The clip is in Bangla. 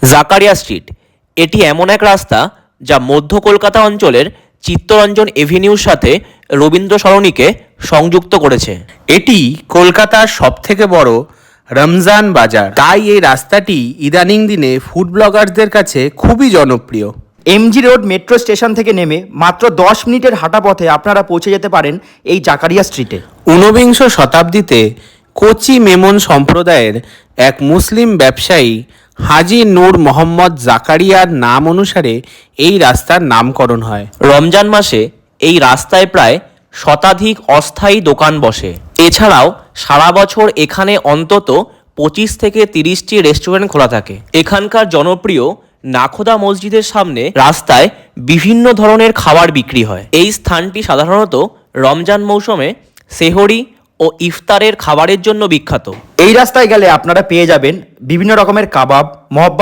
জাকারিয়া স্ট্রিট এটি এমন এক রাস্তা যা মধ্য কলকাতা অঞ্চলের চিত্তরঞ্জন এভিনিউর সাথে রবীন্দ্র সরণিকে সংযুক্ত করেছে। এটি কলকাতার সবথেকে বড় রমজান বাজার, তাই এই রাস্তাটি ইদানিং দিনে ফুড ব্লগারদের কাছে খুবই জনপ্রিয়। এমজি রোড মেট্রো স্টেশন থেকে নেমে মাত্র 10 মিনিটের হাঁটা পথে আপনারা পৌঁছে যেতে পারেন এই জাকারিয়া স্ট্রিটে। ঊনবিংশ শতাব্দীতে কোচি মেমন সম্প্রদায়ের এক মুসলিম ব্যবসায়ী হাজি নূর মোহাম্মদ জাকারিয়ার নাম অনুসারে এই রাস্তার নামকরণ হয়। রমজান মাসে এই রাস্তায় প্রায় শতাধিক অস্থায়ী দোকান বসে। এছাড়াও সারা বছর এখানে অন্তত 25 থেকে 30টি রেস্টুরেন্ট খোলা থাকে। এখানকার জনপ্রিয় নাখোদা মসজিদের সামনে রাস্তায় বিভিন্ন ধরনের খাবার বিক্রি হয়। এই স্থানটি সাধারণত রমজান মৌসুমে সেহরি ও ইফতারের খাবারের জন্য বিখ্যাত। এই রাস্তায় গেলে আপনারা পেয়ে যাবেন বিভিন্ন রকমের কাবাব, মহব্বত